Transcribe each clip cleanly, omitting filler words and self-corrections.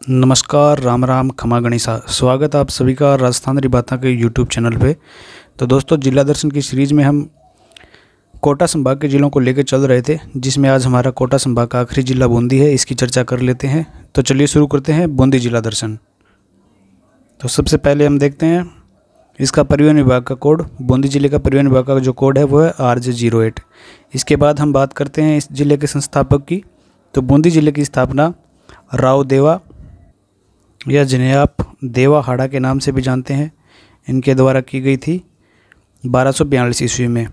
नमस्कार, राम राम, खमा गणिसा। स्वागत आप सभी का राजस्थान री बातें के यूट्यूब चैनल पे। तो दोस्तों, जिला दर्शन की सीरीज़ में हम कोटा संभाग के ज़िलों को लेकर चल रहे थे, जिसमें आज हमारा कोटा संभाग का आखिरी जिला बूंदी है। इसकी चर्चा कर लेते हैं। तो चलिए शुरू करते हैं बूंदी जिला दर्शन। तो सबसे पहले हम देखते हैं इसका परिवहन विभाग का कोड। बूंदी जिले का परिवहन विभाग का जो कोड है वो है RJ08। इसके बाद हम बात करते हैं इस जिले के संस्थापक की। तो बूंदी जिले की स्थापना राव देवा या जिन्हें आप देवा हाड़ा के नाम से भी जानते हैं, इनके द्वारा की गई थी 1242 ईस्वी में।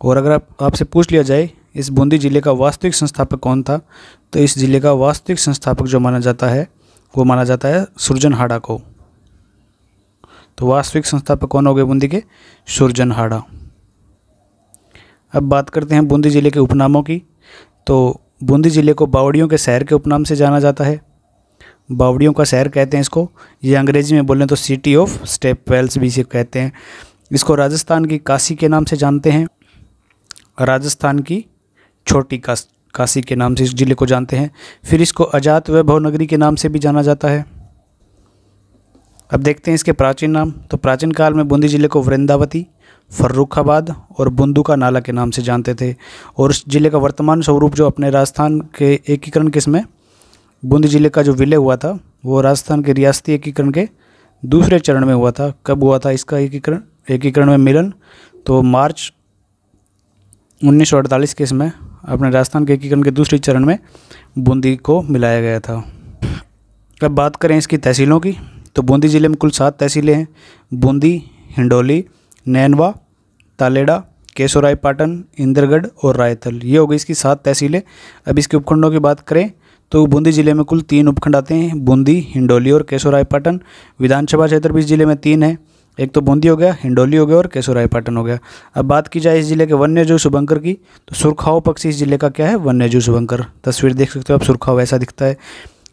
और अगर आपसे पूछ लिया जाए इस बूंदी जिले का वास्तविक संस्थापक कौन था, तो इस जिले का वास्तविक संस्थापक जो माना जाता है वो माना जाता है सुरजन हाड़ा को। तो वास्तविक संस्थापक कौन हो गए बूंदी के? सुरजन हाड़ा। अब बात करते हैं बूंदी जिले के उपनामों की। तो बूंदी जिले को बावड़ियों के शहर के उपनाम से जाना जाता है। बावड़ियों का शहर कहते हैं इसको। ये अंग्रेजी में बोलें तो सिटी ऑफ स्टेप वेल्स भी इसे कहते हैं। इसको राजस्थान की काशी के नाम से जानते हैं। राजस्थान की छोटी काशी के नाम से इस जिले को जानते हैं। फिर इसको अजात वैभव नगरी के नाम से भी जाना जाता है। अब देखते हैं इसके प्राचीन नाम। तो प्राचीन काल में बूंदी जिले को वृंदावती, फर्रुखाबाद और बुंदू का नाला के नाम से जानते थे। और इस जिले का वर्तमान स्वरूप जो अपने राजस्थान के एकीकरण के समय बूंदी जिले का जो विलय हुआ था वो राजस्थान के रियासती एकीकरण के दूसरे चरण में हुआ था। कब हुआ था इसका एकीकरण में मिलन? तो मार्च 1948 के समय अपने राजस्थान के एकीकरण के दूसरे चरण में बूंदी को मिलाया गया था। अब बात करें इसकी तहसीलों की। तो बूंदी जिले में कुल 7 तहसीलें हैं। बूंदी, हिंडोली, नैनवा, तालेड़ा, केशोरायपाटन, इंद्रगढ़ और रायतल। ये हो गई इसकी 7 तहसीलें। अब इसके उपखंडों की बात करें तो बूंदी जिले में कुल 3 उपखंड आते हैं, बूंदी, हिंडोली और केशोरायपाटन। विधानसभा क्षेत्र भी इस जिले में 3 है। एक तो बूंदी हो गया, हिंडोली हो गया और केशोरायपाटन हो गया। अब बात की जाए इस जिले के वन्यजीव शुभंकर की, तो सुरखाओ पक्षी इस जिले का क्या है? वन्यजीव शुभंकर। तस्वीर देख सकते हो आप, सुरखाओ ऐसा दिखता है।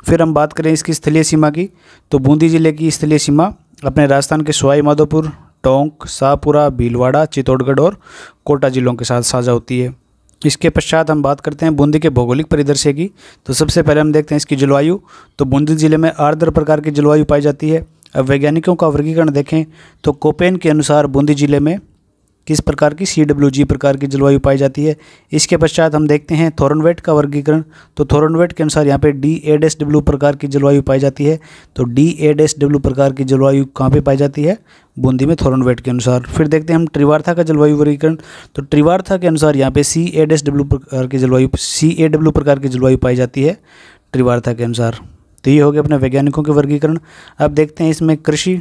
फिर हम बात करें इसकी स्थलीय सीमा की। तो बूंदी जिले की स्थलीय सीमा अपने राजस्थान के सवाई माधोपुर, टोंक, शाहपुरा, भीलवाड़ा, चित्तौड़गढ़ और कोटा जिलों के साथ साझा होती है। इसके पश्चात हम बात करते हैं बूंदी के भौगोलिक परिदृश्य की। तो सबसे पहले हम देखते हैं इसकी जलवायु। तो बूंदी जिले में आर्द्र प्रकार की जलवायु पाई जाती है। अब वैज्ञानिकों का वर्गीकरण देखें तो कोपेन के अनुसार बूंदी जिले में किस प्रकार की CWG प्रकार की जलवायु पाई जाती है। इसके पश्चात हम देखते हैं थोरनवेट का वर्गीकरण। तो थोरनवेट के अनुसार यहाँ पे DA-W प्रकार की जलवायु पाई जाती है। तो DA-W प्रकार की जलवायु कहाँ पे पाई जाती है? बूंदी में, थोरनवेट के अनुसार। फिर देखते हैं हम त्रिवार्था का जलवायु वर्गीकरण। तो त्रिवार्था के अनुसार यहाँ पे CA-W प्रकार की जलवायु पाई जाती है त्रिवार्था के अनुसार। तो ये हो गया अपने वैज्ञानिकों के वर्गीकरण। अब देखते हैं इसमें कृषि।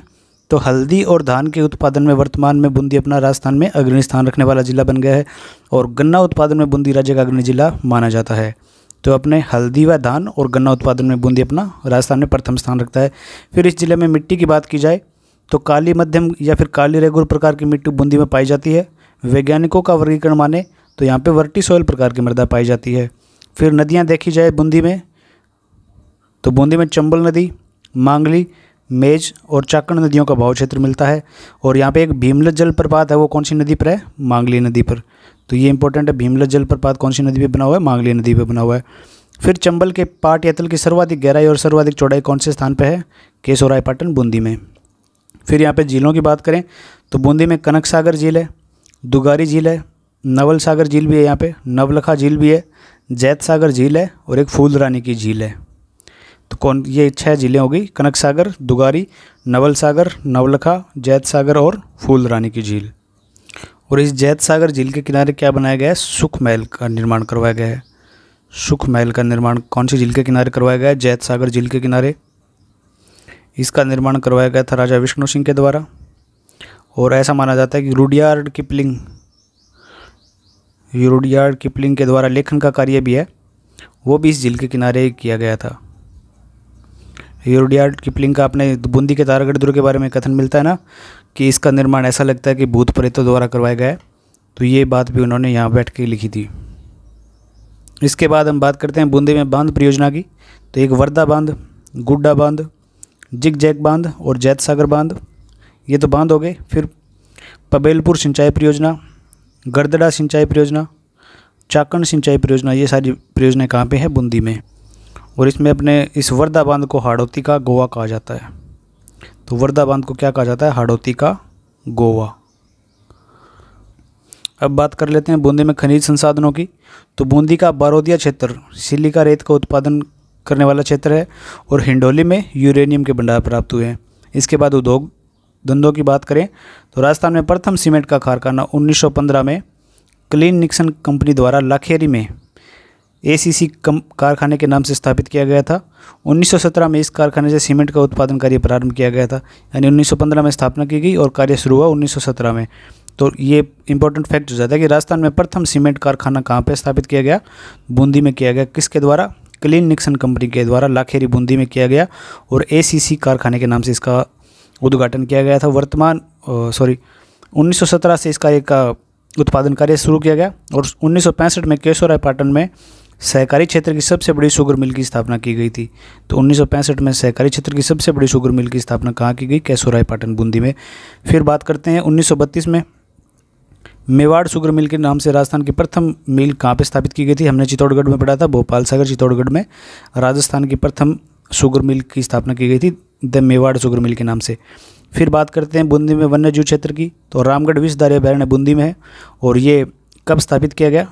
तो हल्दी और धान के उत्पादन में वर्तमान में बूंदी अपना राजस्थान में अग्रणी स्थान रखने वाला जिला बन गया है। और गन्ना उत्पादन में बूंदी राज्य का अग्रणी जिला माना जाता है। तो अपने हल्दी व धान और गन्ना उत्पादन में बूंदी अपना राजस्थान में प्रथम स्थान रखता है। फिर इस जिले में मिट्टी की बात की जाए तो काली मध्यम या फिर काली रेगुर प्रकार की मिट्टी बूंदी में पाई जाती है। वैज्ञानिकों का वर्गीकरण माने तो यहाँ पे वर्टी सॉइल प्रकार की मृदा पाई जाती है। फिर नदियाँ देखी जाए बूंदी में, तो बूंदी में चंबल नदी, मांगली, मेज और चाकण नदियों का भाव क्षेत्र मिलता है। और यहाँ पे एक भीमलत जलप्रपात है, वो कौन सी नदी पर है? मांगली नदी पर। तो ये इंपॉर्टेंट है, भीमलत जलप्रपात कौन सी नदी पे बना हुआ है? मांगली नदी पे बना हुआ है। फिर चंबल के पाट या तल की सर्वाधिक गहराई और सर्वाधिक चौड़ाई कौन से स्थान पर है? केशोरायपाटन, बूंदी में। फिर यहाँ पे झीलों की बात करें तो बूंदी में कनक सागर झील है, दुगारी झील है, नवल सागर झील भी है, यहाँ पे नवलखा झील भी है, जैत सागर झील है और एक फूलरानी की झील है। तो ये 6 झीलें हो गई, कनक सागर, दुगारी, नवल सागर, नवलखा, जैत सागर और फूलरानी की झील। और इस जैत सागर झील के किनारे क्या बनाया गया है? सुख महल का निर्माण करवाया गया है। सुख महल का निर्माण कौन सी झील के किनारे करवाया गया है? जैत सागर झील के किनारे। इसका निर्माण करवाया गया था राजा विष्णु सिंह के द्वारा। और ऐसा माना जाता है कि रुडयार्ड किपलिंग के द्वारा लेखन का कार्य भी है, वो भी इस झील के किनारे किया गया था। रुडयार्ड किपलिंग का अपने बूंदी के तारागढ़ दुर्ग के बारे में कथन मिलता है ना, कि इसका निर्माण ऐसा लगता है कि भूत प्रेतों द्वारा करवाया गया है। तो ये बात भी उन्होंने यहाँ बैठ के लिखी थी। इसके बाद हम बात करते हैं बूंदी में बांध परियोजना की। तो एक वर्धा बांध, गुड्डा बांध, जिग जैक बांध और जैत सागर बांध, ये तो बांध हो गए। फिर पबेलपुर सिंचाई परियोजना, गरदड़ा सिंचाई परियोजना, चाकण सिंचाई परियोजना, ये सारी परियोजनाएं कहाँ पे है? बूंदी में। और इसमें अपने इस वर्धा बांध को हाड़ौती का गोवा कहा जाता है। तो वर्धा बांध को क्या कहा जाता है? हाड़ौती का गोवा। अब बात कर लेते हैं बूंदी में खनिज संसाधनों की। तो बूंदी का बारोदिया क्षेत्र सिलिका रेत का उत्पादन करने वाला क्षेत्र है और हिंडोली में यूरेनियम के भंडार प्राप्त हुए हैं। इसके बाद उद्योग धंधों की बात करें तो राजस्थान में प्रथम सीमेंट का कारखाना 1915 में क्लीन निक्सन कंपनी द्वारा लाखेरी में एसीसी कारखाने के नाम से स्थापित किया गया था। 1917 में इस कारखाने से सीमेंट का उत्पादन कार्य प्रारंभ किया गया था, यानी 1915 में स्थापना की गई और कार्य शुरू हुआ 1917 में। तो ये इंपॉर्टेंट फैक्ट हो जाता है कि राजस्थान में प्रथम सीमेंट कारखाना कहाँ पे स्थापित किया गया? बूंदी में किया गया। किसके द्वारा? क्लीन निक्सन कंपनी के द्वारा लाखेरी बूंदी में किया गया और एसीसी कारखाने के नाम से इसका उद्घाटन किया गया था। 1917 से इसका एक उत्पादन कार्य शुरू किया गया और 1965 में केशवराय पाटन में सहकारी क्षेत्र की सबसे बड़ी शुगर मिल की स्थापना की गई थी। तो 1965 में सहकारी क्षेत्र की सबसे बड़ी शुगर मिल की स्थापना कहाँ की गई? केशवराय पाटन बूंदी में। फिर बात करते हैं 1932 में मेवाड़ शुगर मिल के नाम से राजस्थान की प्रथम मिल कहाँ पे स्थापित की गई थी? हमने चित्तौड़गढ़ में पढ़ा था, भोपाल सागर चित्तौड़गढ़ में राजस्थान की प्रथम शुगर मिल की स्थापना की गई थी, द मेवाड़ शुगर मिल के नाम से। फिर बात करते हैं बूंदी में वन्य जीव क्षेत्र की। तो रामगढ़ विषधारी अभयारण्य बूंदी में है और ये कब स्थापित किया गया?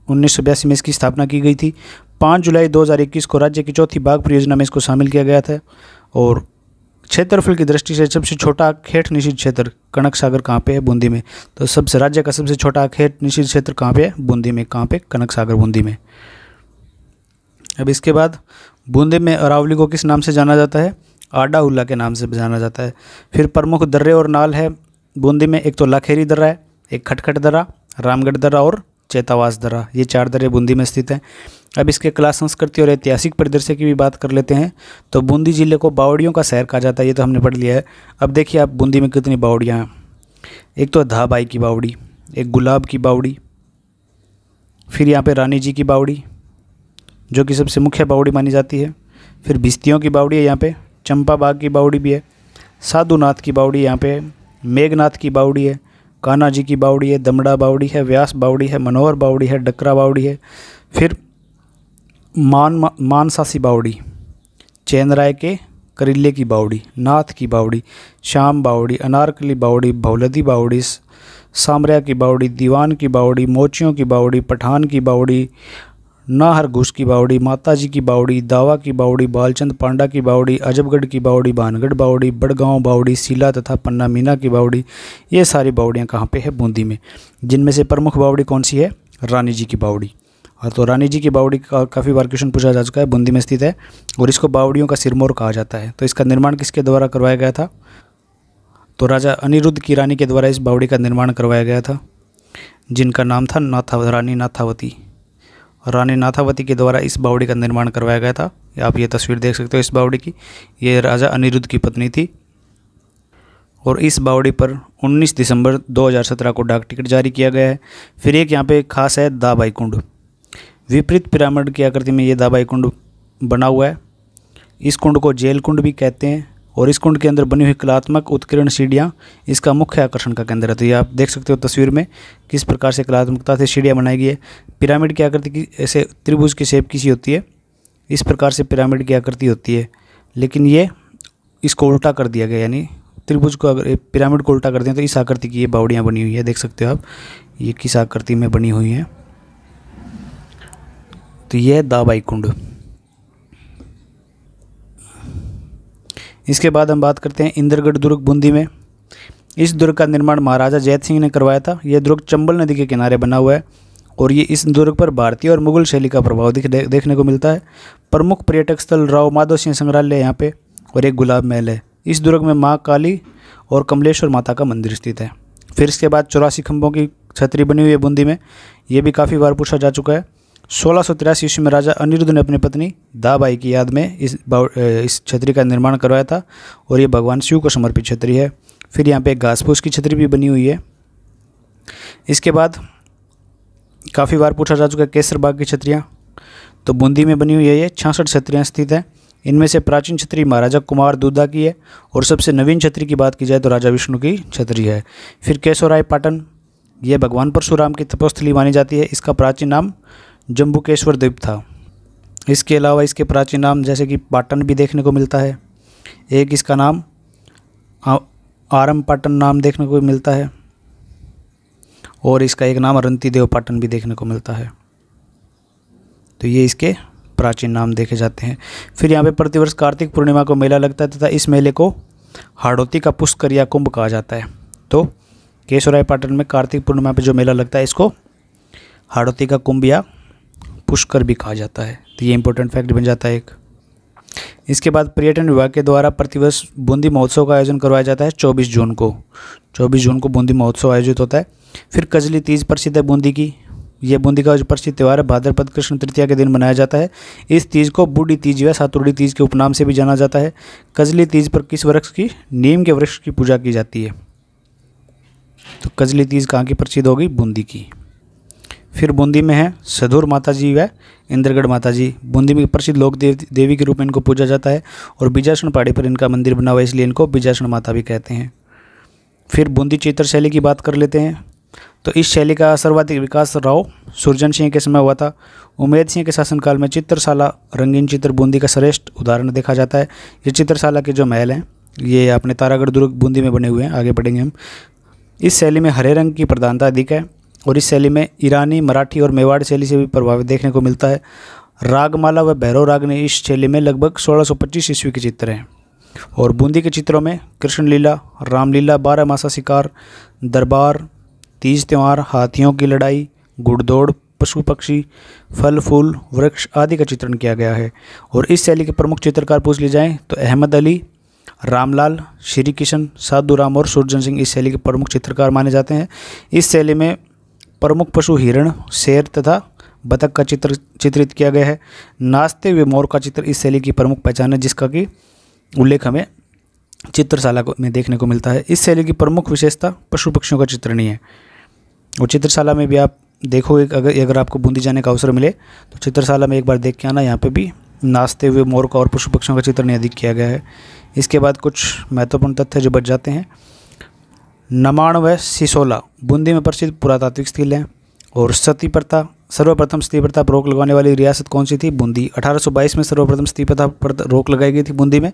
1982 में इसकी स्थापना की गई थी। 5 जुलाई 2021 को राज्य की चौथी बाघ परियोजना में इसको शामिल किया गया था। और क्षेत्रफल की दृष्टि से सबसे छोटा खेत निषिद्ध क्षेत्र कनक सागर कहाँ पे है? बूंदी में। तो सबसे राज्य का सबसे छोटा खेत निषिद्ध क्षेत्र कहाँ पे है? बूंदी में। कहाँ पे? कनक सागर बूंदी में। अब इसके बाद बूंदी में अरावली को किस नाम से जाना जाता है? आडा हुल्ला के नाम से जाना जाता है। फिर प्रमुख दर्रे और नाल है बूंदी में। एक तो लाखेरी दर्रा है, एक खटखट दर्रा, रामगढ़ दर्रा और चेतावास दर्रा। ये 4 दर्रे बूंदी में स्थित हैं। अब इसके कला संस्कृति और ऐतिहासिक परिदृश्य की भी बात कर लेते हैं। तो बूंदी जिले को बावड़ियों का शहर कहा जाता है, ये तो हमने पढ़ लिया है। अब देखिए आप बूंदी में कितनी बावड़ियाँ हैं। एक तो धाबाई की बावड़ी, एक गुलाब की बावड़ी, फिर यहाँ पे रानी जी की बावड़ी जो कि सबसे मुख्य बावड़ी मानी जाती है। फिर भिस्तियों की बावड़ी है यहाँ पे, चंपा बाग की बावड़ी भी है, साधुनाथ की बावड़ी यहाँ पे, मेघनाथ की बावड़ी है, कान्हा जी की बावड़ी है, दमड़ा बावड़ी है, व्यास बावड़ी है, मनोहर बावड़ी है, डकरा बावड़ी है। फिर मानसासी बावड़ी, चैनराय के करिल्ले की बावड़ी, नाथ की बावड़ी, श्याम बावड़ी, अनारकली बावड़ी, भौलदी बावड़ी, सामरिया की बावड़ी, दीवान की बावड़ी, मोचियों की बावड़ी, पठान की बावड़ी, नाहर घूस की बावड़ी, माताजी की बावड़ी, दावा की बावड़ी, बालचंद पांडा की बावड़ी, अजबगढ़ की बावड़ी, भानगढ़ बावड़ी, बड़गांव बावड़ी, सीला तथा पन्ना मीना की बावड़ी। ये सारी बावड़ियाँ कहाँ पे है? बूंदी में। जिनमें से प्रमुख बावड़ी कौन सी है? रानी जी की बावड़ी। हाँ, तो रानी जी की बावड़ी का काफ़ी बार क्वेश्चन पूछा जा चुका है, बूंदी में स्थित है और इसको बावड़ियों का सिरमौर कहा जाता है। तो इसका निर्माण किसके द्वारा करवाया गया था? तो राजा अनिरुद्ध की रानी के द्वारा इस बावड़ी का निर्माण करवाया गया था, जिनका नाम था रानी नाथावती। रानी नाथावती के द्वारा इस बावड़ी का निर्माण करवाया गया था। आप ये तस्वीर देख सकते हो इस बावड़ी की, ये राजा अनिरुद्ध की पत्नी थी। और इस बावड़ी पर 19 दिसंबर 2017 को डाक टिकट जारी किया गया है। फिर एक यहाँ पे खास है दाबाई कुंड, विपरीत पिरामिड की आकृति में ये दाबाई कुंड बना हुआ है। इस कुंड को जेल कुंड भी कहते हैं और इस कुंड के अंदर बनी हुई कलात्मक उत्कीर्ण सीढ़ियाँ इसका मुख्य आकर्षण का केंद्र है। तो ये आप देख सकते हो तस्वीर में किस प्रकार से कलात्मकता से सीढ़ियाँ बनाई गई है। पिरामिड की आकृति की ऐसे त्रिभुज की शेप किसी होती है, इस प्रकार से पिरामिड की आकृति होती है, लेकिन ये इसको उल्टा कर दिया गया, यानी त्रिभुज को अगर पिरामिड को उल्टा कर दें तो इस आकृति की ये बावड़ियाँ बनी हुई है। देख सकते हो आप ये किस आकृति में बनी हुई हैं। तो यह है दाबाई कुंड। इसके बाद हम बात करते हैं इंद्रगढ़ दुर्ग बूंदी में। इस दुर्ग का निर्माण महाराजा जैत सिंह ने करवाया था। यह दुर्ग चंबल नदी के किनारे बना हुआ है और ये इस दुर्ग पर भारतीय और मुगल शैली का प्रभाव देखने को मिलता है। प्रमुख पर्यटक स्थल राव माधव सिंह संग्रहालय यहाँ पे और एक गुलाब महल है। इस दुर्ग में माँ काली और कमलेश्वर माता का मंदिर स्थित है। फिर इसके बाद 84 खंभों की छतरी बनी हुई है बूंदी में, ये भी काफ़ी बार पूछा जा चुका है। 1683 ईस्वी में राजा अनिरुद्ध ने अपनी पत्नी दाबाई की याद में इस छतरी का निर्माण करवाया था और ये भगवान शिव को समर्पित छतरी है। फिर यहाँ पे घास फूस की छतरी भी बनी हुई है। इसके बाद काफ़ी बार पूछा जा चुका है केसर बाग की छतरियाँ, तो बूंदी में बनी हुई है। ये 66 छतरियाँ स्थित हैं। इनमें से प्राचीन छतरी महाराजा कुमार दूधा की है और सबसे नवीन छतरी की बात की जाए तो राजा विष्णु की छतरी है। फिर केशवराय पाटन, ये भगवान परशुराम की तपोस्थली मानी जाती है। इसका प्राचीन नाम जम्बुकेश्वर द्वीप था। इसके अलावा इसके प्राचीन नाम जैसे कि पाटन भी देखने को मिलता है, एक इसका नाम आरम पाटन नाम देखने को मिलता है, और इसका एक नाम रंतिदेव पाटन भी देखने को मिलता है। तो ये इसके प्राचीन नाम देखे जाते हैं। फिर यहाँ पे प्रतिवर्ष कार्तिक पूर्णिमा को मेला लगता है तथा इस मेले को हाड़ौती का पुष्कर या कुंभ कहा जाता है। तो केशवराय पाटन में कार्तिक पूर्णिमा पे जो मेला लगता है इसको हाड़ौती का कुंभ या पुष्कर भी कहा जाता है। तो ये इंपॉर्टेंट फैक्ट बन जाता है एक। इसके बाद पर्यटन विभाग के द्वारा प्रतिवर्ष बूंदी महोत्सव का आयोजन करवाया जाता है 24 जून को। 24 जून को बूंदी महोत्सव आयोजित होता है। फिर कजली तीज प्रसिद्ध है बूंदी की। ये बूंदी का जो प्रसिद्ध त्यौहार है भाद्रपद कृष्ण तृतीया के दिन मनाया जाता है। इस तीज को बूढ़ी तीज या सातुड़ी तीज के उपनाम से भी जाना जाता है। कजली तीज पर किस वृक्ष की? नीम के वृक्ष की पूजा की जाती है। तो कजली तीज कहाँ की प्रसिद्ध होगी? बूंदी की। फिर बूंदी में है सधुर माता जी व इंद्रगढ़ माता जी। बूंदी में प्रसिद्ध लोक देवी के रूप में इनको पूजा जाता है और बीजासन पहाड़ी पर इनका मंदिर बना हुआ है, इसलिए इनको बीजासन माता भी कहते हैं। फिर बूंदी चित्र शैली की बात कर लेते हैं। तो इस शैली का सर्वाधिक विकास राव सुरजन सिंह के समय हुआ था। उमेद सिंह के शासनकाल में चित्रशाला रंगीन चित्र बूंदी का श्रेष्ठ उदाहरण देखा जाता है। ये चित्रशाला के जो महल हैं ये अपने तारागढ़ दुर्ग बूंदी में बने हुए हैं। आगे बढ़ेंगे हम। इस शैली में हरे रंग की प्रधानता अधिक है और इस शैली में ईरानी, मराठी और मेवाड़ शैली से भी प्रभावित देखने को मिलता है। रागमाला व भैरव राग ने इस शैली में लगभग 1625 ईस्वी के चित्र हैं। और बूंदी के चित्रों में कृष्ण लीला, रामलीला, 12 मासा शिकार, दरबार, तीज त्यौहार, हाथियों की लड़ाई, घुड़दौड़, पशु पक्षी, फल फूल, वृक्ष आदि का चित्रण किया गया है। और इस शैली के प्रमुख चित्रकार पूछ ली जाएँ तो अहमद अली, रामलाल, श्री किशन, साधु राम और सुरजन सिंह इस शैली के प्रमुख चित्रकार माने जाते हैं। इस शैली में प्रमुख पशु हिरण, शेर तथा बतख का चित्र चित्रित किया गया है। नाचते हुए मोर का चित्र इस शैली की प्रमुख पहचान है, जिसका कि उल्लेख हमें चित्रशाला में देखने को मिलता है। इस शैली की प्रमुख विशेषता पशु पक्षियों का चित्रण ही है। और चित्रशाला में भी आप देखोगे, अगर आपको बूंदी जाने का अवसर मिले तो चित्रशाला में एक बार देख के आना। यहाँ पे भी नाचते हुए मोर का और पशु पक्षियों का चित्रण अधिक किया गया है। इसके बाद कुछ महत्वपूर्ण तथ्य जो बच जाते हैं। नमाण व सिसोला बूंदी में प्रसिद्ध पुरातात्विक स्थल हैं। और सती प्रथा, सर्वप्रथम सती प्रथा पर रोक लगाने वाली रियासत कौन सी थी? बूंदी। 1822 में सर्वप्रथम सती प्रथा पर रोक लगाई गई थी बूंदी में,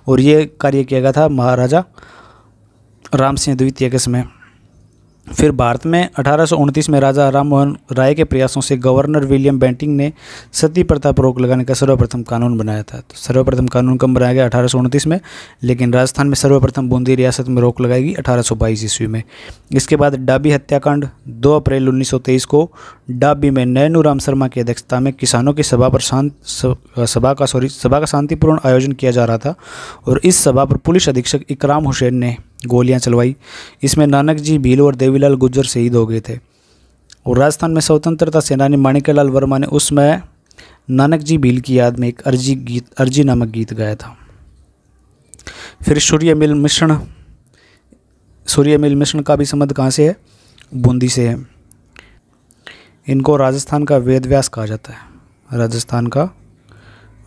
और ये कार्य किया गया था महाराजा राम सिंह द्वितीय के समय। फिर भारत में 1829 में राजा राम मोहन राय के प्रयासों से गवर्नर विलियम बेंटिंग ने सती प्रथा पर रोक लगाने का सर्वप्रथम कानून बनाया था। तो सर्वप्रथम कानून कब बनाया गया? 1829 में। लेकिन राजस्थान में सर्वप्रथम बूंदी रियासत में रोक लगाएगी 1822 ईस्वी में। इसके बाद डाबी हत्याकांड 2 अप्रैल 1923 को डाबी में नैनू राम शर्मा की अध्यक्षता में किसानों की सभा का शांतिपूर्ण आयोजन किया जा रहा था, और इस सभा पर पुलिस अधीक्षक इकराम हुसैन ने गोलियां चलवाई। इसमें नानक जी भील और देवीलाल गुज्जर शहीद हो गए थे। और राजस्थान में स्वतंत्रता सेनानी माणिक्यलाल वर्मा ने उस समय नानक जी भील की याद में एक अर्जी नामक गीत गाया था। फिर सूर्य मिल मिश्रण का भी संबंध कहाँ से है? बूंदी से है। इनको राजस्थान का वेद व्यास कहा जाता है। राजस्थान का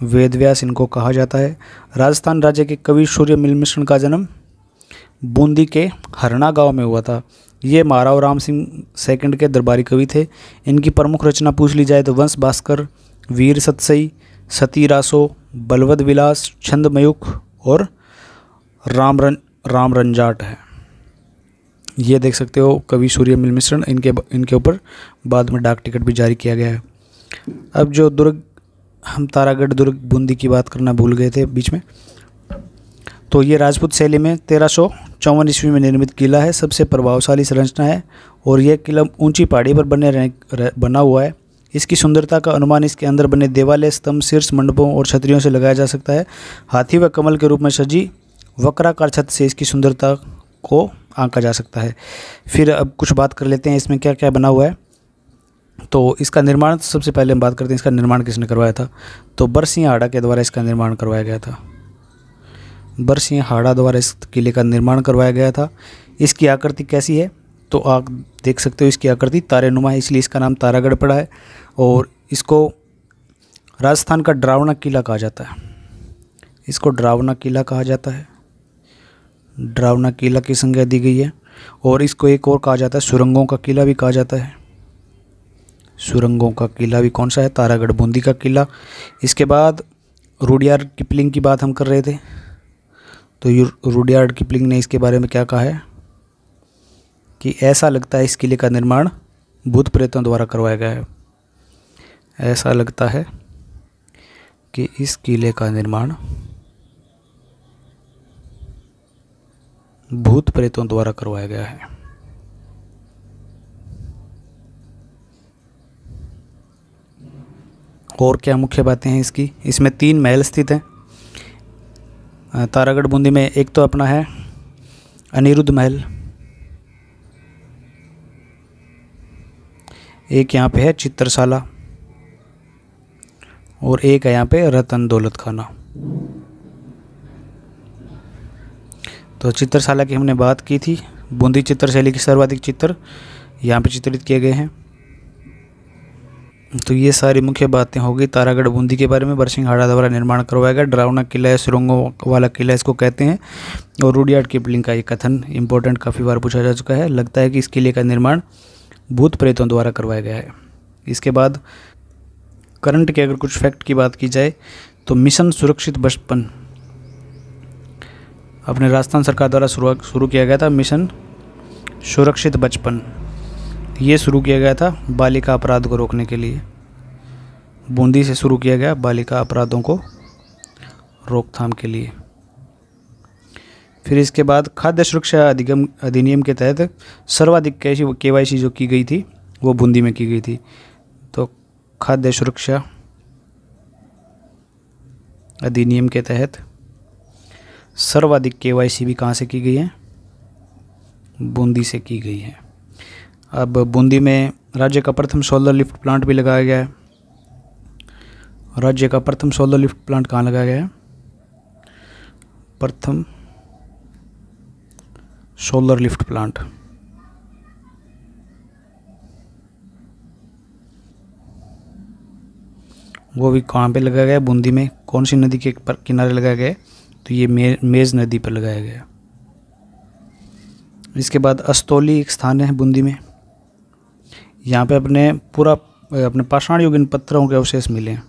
वेद व्यास इनको कहा जाता है। राजस्थान राज्य के कवि सूर्य मिल मिश्रण का जन्म बूंदी के हरना गांव में हुआ था। ये महाराव राम सिंह सेकंड के दरबारी कवि थे। इनकी प्रमुख रचना पूछ ली जाए तो वंश भास्कर, वीर सतसई, सती रासो, बलवद विलास, छंदमयुख और राम रंजाट है। ये देख सकते हो कवि सूर्य मिल मिश्रण। इनके ऊपर बाद में डाक टिकट भी जारी किया गया है। अब जो दुर्ग, हम तारागढ़ दुर्ग बूंदी की बात करना भूल गए थे बीच में। तो ये राजपूत शैली में 1354 ईस्वी में निर्मित किला है। सबसे प्रभावशाली संरचना है और यह किला ऊंची पहाड़ी पर बना हुआ है। इसकी सुंदरता का अनुमान इसके अंदर बने देवालय, स्तंभ, शीर्ष मंडपों और छतरियों से लगाया जा सकता है। हाथी व कमल के रूप में सजी वक्राकार छत से इसकी सुंदरता को आंका जा सकता है। फिर अब कुछ बात कर लेते हैं इसमें क्या क्या बना हुआ है। तो इसका निर्माण, सबसे पहले हम बात करते हैं इसका निर्माण किसने करवाया था। तो बरसिंह हाड़ा के द्वारा इसका निर्माण करवाया गया था। बरसिंह हाड़ा द्वारा इस किले का निर्माण करवाया गया था। इसकी आकृति कैसी है? तो आप देख सकते हो इसकी आकृति तारेनुमा है, इसलिए इसका नाम तारागढ़ पड़ा है। और इसको राजस्थान का डरावना किला कहा जाता है। इसको डरावना किला कहा जाता है। डरावना किला की संज्ञा दी गई है। और इसको एक और कहा जाता है सुरंगों का किला भी कहा जाता है। सुरंगों का किला भी कौन सा है? तारागढ़ बूंदी का किला। इसके बाद रुडयार्ड किपलिंग की बात हम कर रहे थे, तो रुडयार्ड किपलिंग ने इसके बारे में क्या कहा है कि ऐसा लगता है इस किले का निर्माण भूत प्रेतों द्वारा करवाया गया है। ऐसा लगता है कि इस किले का निर्माण भूत प्रेतों द्वारा करवाया गया है। और क्या मुख्य बातें हैं इसकी? इसमें 3 महल स्थित हैं तारागढ़ बूंदी में। एक तो अपना है अनिरुद्ध महल, एक यहाँ पे है चित्रशाला, और एक है यहाँ पे रतन दौलत खाना। तो चित्रशाला की हमने बात की थी। बूंदी चित्रशैली के सर्वाधिक चित्र यहाँ पे चित्रित किए गए हैं। तो ये सारी मुख्य बातें हो गई तारागढ़ बूंदी के बारे में। बरसिंघाड़ा द्वारा निर्माण करवाया गया डरावना किला है, सुरंगों वाला किला इसको कहते हैं। और रुडयार्ड किपलिंग का ये कथन इंपॉर्टेंट काफ़ी बार पूछा जा चुका है। लगता है कि इस किले का निर्माण भूत प्रेतों द्वारा करवाया गया है। इसके बाद करंट के अगर कुछ फैक्ट की बात की जाए तो मिशन सुरक्षित बचपन अपने राजस्थान सरकार द्वारा शुरू किया गया था। मिशन सुरक्षित बचपन ये शुरू किया गया था बालिका अपराध को रोकने के लिए। बूंदी से शुरू किया गया बालिका अपराधों को रोकथाम के लिए। फिर इसके बाद खाद्य सुरक्षा अधिनियम के तहत सर्वाधिक KYC जो की गई थी वो बूंदी में की गई थी। तो खाद्य सुरक्षा अधिनियम के तहत सर्वाधिक KYC भी कहाँ से की गई है? बूंदी से की गई है। अब बूंदी में राज्य का प्रथम सोलर लिफ्ट प्लांट भी लगाया गया है। राज्य का प्रथम सोलर लिफ्ट प्लांट कहाँ लगाया गया है? प्रथम सोलर लिफ्ट प्लांट वो भी कहाँ पे लगाया गया? बूंदी में। कौन सी नदी के किनारे लगाया गया? तो ये मेज नदी पर लगाया गया। इसके बाद अस्तौली एक स्थान है बूंदी में। यहाँ पे अपने पाषाण युगीन पत्थरों के अवशेष मिले हैं।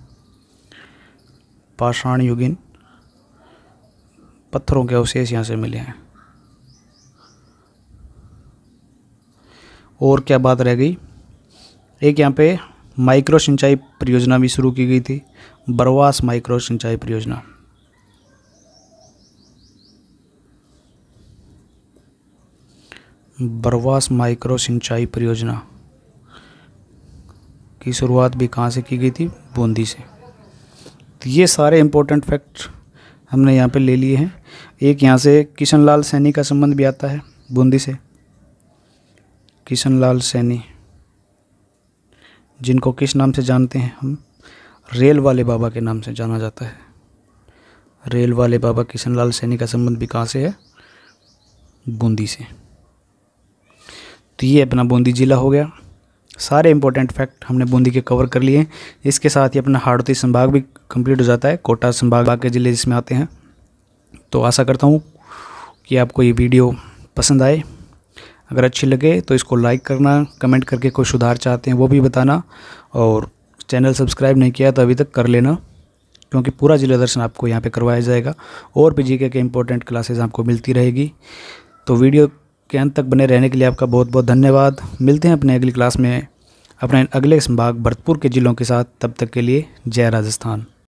पाषाण युगीन पत्थरों के अवशेष यहाँ से मिले हैं। और क्या बात रह गई? एक यहाँ पे माइक्रो सिंचाई परियोजना भी शुरू की गई थी, बरवास माइक्रो सिंचाई परियोजना। बरवास माइक्रो सिंचाई परियोजना की शुरुआत भी कहाँ से की गई थी? बूंदी से। तो ये सारे इम्पोर्टेंट फैक्ट हमने यहाँ पे ले लिए हैं। एक यहाँ से किशनलाल सैनी का संबंध भी आता है बूंदी से। किशनलाल सैनी जिनको किस नाम से जानते हैं हम? रेल वाले बाबा के नाम से जाना जाता है। रेल वाले बाबा किशनलाल सैनी का संबंध भी कहाँ से है? बूंदी से। तो ये अपना बूंदी जिला हो गया। सारे इंपॉर्टेंट फैक्ट हमने बूंदी के कवर कर लिए। इसके साथ ही अपना हाड़ौती संभाग भी कंप्लीट हो जाता है, कोटा संभाग के ज़िले जिसमें आते हैं। तो आशा करता हूँ कि आपको ये वीडियो पसंद आए। अगर अच्छी लगे तो इसको लाइक करना, कमेंट करके कोई सुधार चाहते हैं वो भी बताना, और चैनल सब्सक्राइब नहीं किया तो अभी तक कर लेना, क्योंकि पूरा जिला दर्शन आपको यहाँ पे करवाया जाएगा और भी जीके के इंपॉर्टेंट क्लासेस आपको मिलती रहेगी। तो वीडियो के अंत तक बने रहने के लिए आपका बहुत बहुत धन्यवाद। मिलते हैं अपने अगली क्लास में अपने अगले संभाग भरतपुर के ज़िलों के साथ। तब तक के लिए जय राजस्थान।